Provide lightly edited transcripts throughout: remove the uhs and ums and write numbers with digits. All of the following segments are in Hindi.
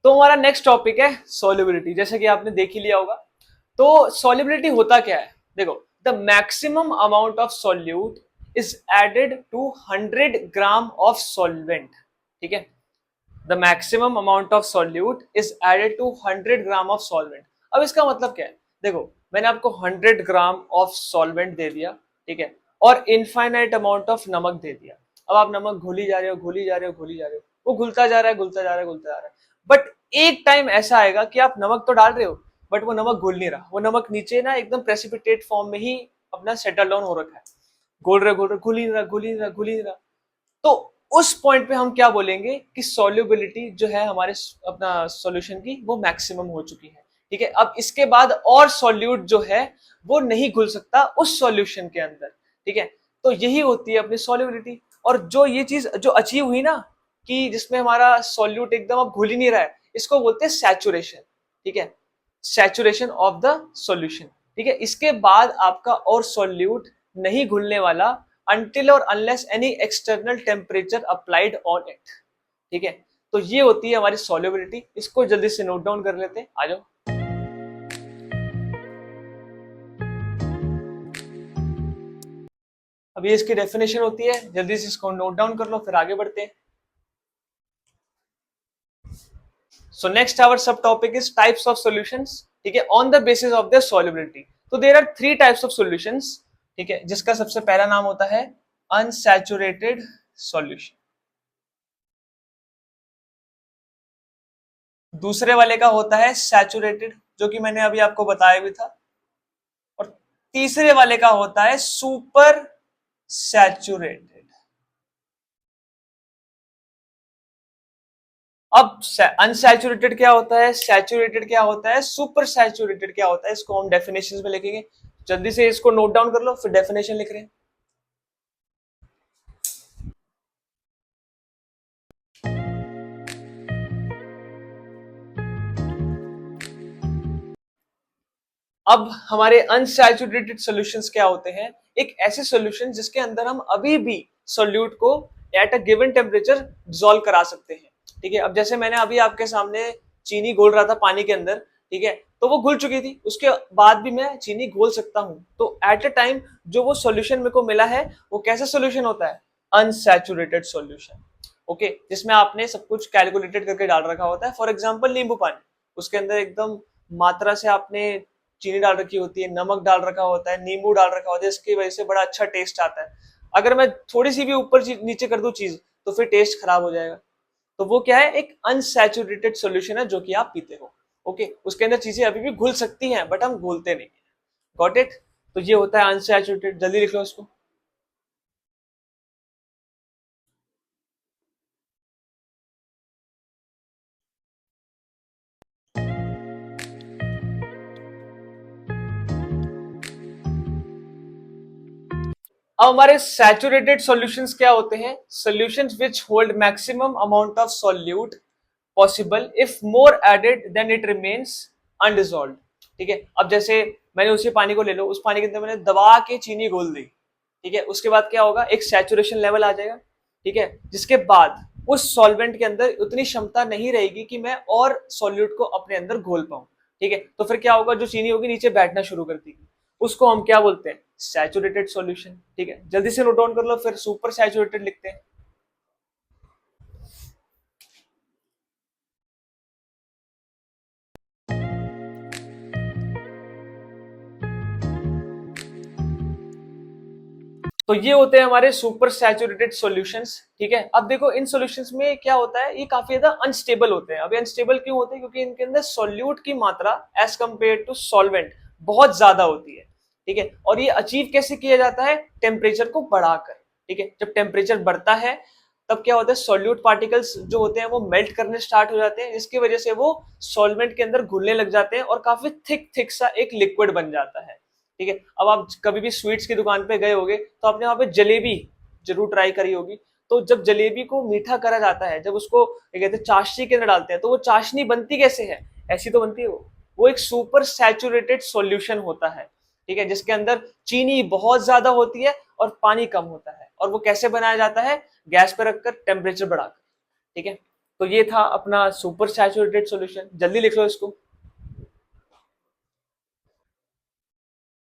तो हमारा नेक्स्ट टॉपिक है सॉल्युबिलिटी। जैसे कि आपने देख ही लिया होगा। तो सॉल्युबिलिटी होता क्या है? देखो, the maximum amount of solute is added to 100 gram of solvent. ठीक है, the maximum amount of solute is added to 100 gram of solvent. अब इसका मतलब क्या है? देखो, मैंने आपको 100 ग्राम ऑफ सॉल्वेंट दे दिया, ठीक है, और इनफाइनाइट अमाउंट ऑफ नमक दे दिया। अब आप नमक घोली जा रहे हो, घोली जा रहे हो, घोली जा रहे हो, वो घुलता जा रहा है, घुलता जा रहा है, घुलता जा रहा है। बट एक टाइम ऐसा आएगा कि आप नमक तो डाल रहे हो, बट वो नमक घुल नहीं रहा। वो नमक नीचे ना एकदम प्रेसिपिटेट फॉर्म में ही अपना सेटल डाउन हो रखा है। घोल रहे, घुल ही नहीं रहा, घुल ही नहीं रहा, घुल ही नहीं रहा। तो उस पॉइंट पे हम क्या बोलेंगे कि सॉल्युबिलिटी जो है हमारे अपना सॉल्यूशन की वो मैक्सिमम हो चुकी है। ठीक है, अब इसके बाद और सॉल्यूट जो है वो नहीं घुल सकता उस सॉल्यूशन के अंदर। ठीक है, तो यही होती है अपनी सॉल्युबिलिटी। और जो ये चीज जो अचीव हुई ना, कि जिसमें हमारा सॉल्यूट एकदम अब घुल ही नहीं रहा है, इसको बोलते हैं सैचुरेशन। ठीक है, सैचुरेशन ऑफ द सॉल्यूशन। ठीक है, इसके बाद आपका और सॉल्यूट नहीं घुलने वाला until और unless any external temperature applied on it। ठीक है, तो ये होती है हमारी solubility। इसको जल्दी से नोट डाउन कर लेते हैं, आ जाओ। अब ये इसकी डेफिनेशन होती है, जल्दी से इसको नोट डाउन कर लो, फिर आगे बढ़ते हैं। So next our subtopic is types of solutions. ठीक है, on the basis of their solubility. तो there are 3 types of solutions. ठीक है, जिसका सबसे पहला नाम होता है अनसैचुरेटेड सॉल्यूशन। दूसरे वाले का होता है सैचुरेटेड, जो कि मैंने अभी आपको बताया भी था। और तीसरे वाले का होता है सुपर सैचुरेटेड। अब अनसैचुरेटेड क्या होता है, सैचुरेटेड क्या होता है, सुपर सैचुरेटेड क्या होता है, इसको हम डेफिनेशंस में लिखेंगे। जल्दी से इसको नोट डाउन कर लो, फिर डेफिनेशन लिख रहे हैं। अब हमारे अनसैचुरेटेड सॉल्यूशंस क्या होते हैं? एक ऐसे सॉल्यूशन जिसके अंदर हम अभी भी सॉल्यूट को at a given temperature dissolve करा सकते हैं। ठीक है, अब जैसे मैंने अभी आपके सामने चीनी घोल रहा था पानी के अंदर, ठीक है, तो वो घुल चुकी थी, उसके बाद भी मैं चीनी घोल सकता हूं। तो एट अ टाइम जो वो सॉल्यूशन मेरे को मिला है, वो कैसा सॉल्यूशन होता है? Unsaturated solution. ओके, जिसमें आपने सब कुछ कैलकुलेटेड करके डाल रखा होता है। फॉर एग्जाम्पल नींबू पानी, उसके अंदर एकदम मात्रा से आपने चीनी डाल रखी होती है, नमक डाल रखा होता है, नींबू डाल रखा होता है, इसकी वजह से बड़ा अच्छा टेस्ट आता है। अगर मैं थोड़ी सी भी ऊपर नीचे कर दूं चीज, तो फिर टेस्ट खराब हो जाएगा। तो वो क्या है? एक अनसैचुरेटेड सॉल्यूशन है जो कि आप पीते हो। ओके, उसके अंदर चीजें अभी भी घुल सकती हैं, बट हम घोलते नहीं। Got it? तो ये होता है अनसैचुरेटेड। जल्दी लिख लो इसको। अब हमारे सैचुरेटेड सॉल्यूशंस क्या होते हैं? Solutions which hold maximum amount of solute possible if more added then it remains undissolved. ठीक है, अब जैसे मैंने उसी पानी को ले लो, उस पानी के अंदर मैंने दबा के चीनी घोल दी। ठीक है, उसके बाद क्या होगा? एक सैचुरेशन लेवल आ जाएगा। ठीक है, जिसके बाद उस सॉल्वेंट के अंदर उतनी क्षमता नहीं रहेगी कि मैं और सॉल्यूट को अपने अंदर घोल पाऊं। ठीक है, तो फिर क्या होगा? जो चीनी होगी नीचे बैठना शुरू कर देगी। उसको हम क्या बोलते हैं? Saturated solution. ठीक है, जल्दी से नोट डाउन कर लो, फिर सुपर सैचुरेटेड लिखते हैं। तो ये होते हैं हमारे सुपर सैचुरेटेड सॉल्यूशंस। ठीक है, अब देखो इन सॉल्यूशंस में क्या होता है, ये काफी ज्यादा अनस्टेबल होते हैं। अभी अनस्टेबल क्यों होते हैं? क्योंकि इनके अंदर सॉल्यूट की मात्रा एज कंपेयर टू सॉल्वेंट बहुत ज्यादा होती है। ठीक है, और ये अचीव कैसे किया जाता है? टेम्परेचर को बढ़ाकर। ठीक है, जब टेम्परेचर बढ़ता है तब क्या होता है? सॉल्यूट पार्टिकल्स जो होते हैं वो मेल्ट करने स्टार्ट हो जाते हैं, जिसकी वजह से वो सॉल्वेंट के अंदर घुलने लग जाते हैं और काफी थिक थिक सा एक लिक्विड बन जाता है। ठीक है, अब आप कभी भी स्वीट्स की दुकान पे गए होगे तो आपने वहां पे जलेबी जरूर ट्राई करी होगी। तो जब जलेबी को मीठा करा जाता है, जब उसको क्या कहते हैं, चाशनी के अंदर डालते हैं, तो वो चाशनी बनती कैसे है? ऐसी तो बनती है वो एक सुपर सैचुरेटेड सॉल्यूशन होता है। ठीक है, जिसके अंदर चीनी बहुत ज्यादा होती है और पानी कम होता है। और वो कैसे बनाया जाता है? गैस पे रखकर टेम्परेचर बढ़ाकर। ठीक है, तो ये था अपना सुपर सैचुरेटेड सॉल्यूशन, जल्दी लिख लो इसको।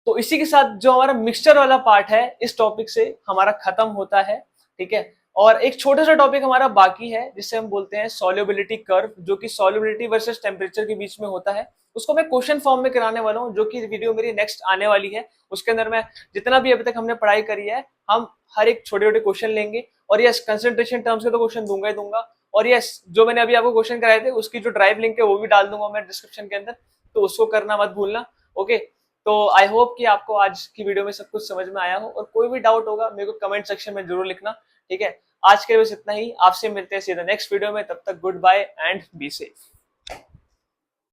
तो इसी के साथ जो हमारा मिक्सचर वाला पार्ट है इस टॉपिक से हमारा खत्म होता है, ठीक है। और एक छोटा सा टॉपिक हमारा बाकी है जिसे हम बोलते हैं सॉल्युबिलिटी कर्व, जो कि सॉल्युबिलिटी वर्सेस टेम्परेचर के बीच में होता है। उसको मैं क्वेश्चन फॉर्म में कराने वाला हूँ, जो कि वीडियो मेरी नेक्स्ट आने वाली है। उसके अंदर मैं जितना भी अभी तक हमने पढ़ाई करी है, हम हर एक छोटे छोटे क्वेश्चन लेंगे। और यस, कंसंट्रेशन टर्म्स के तो क्वेश्चन दूंगा ही दूंगा। और यस, जो मैंने अभी आपको क्वेश्चन कराए थे उसकी जो ड्राइव लिंक है वो भी डाल दूंगा मैं डिस्क्रिप्शन के अंदर, तो उसको करना मत भूलना। ओके, तो आई होप कि आपको आज की वीडियो में सब कुछ समझ में आया हो, और कोई भी डाउट होगा मेरे को कमेंट सेक्शन में जरूर लिखना, ठीक है। आज के लिए बस इतना ही, आपसे मिलते हैं सीधा नेक्स्ट वीडियो में, तब तक goodbye and be safe.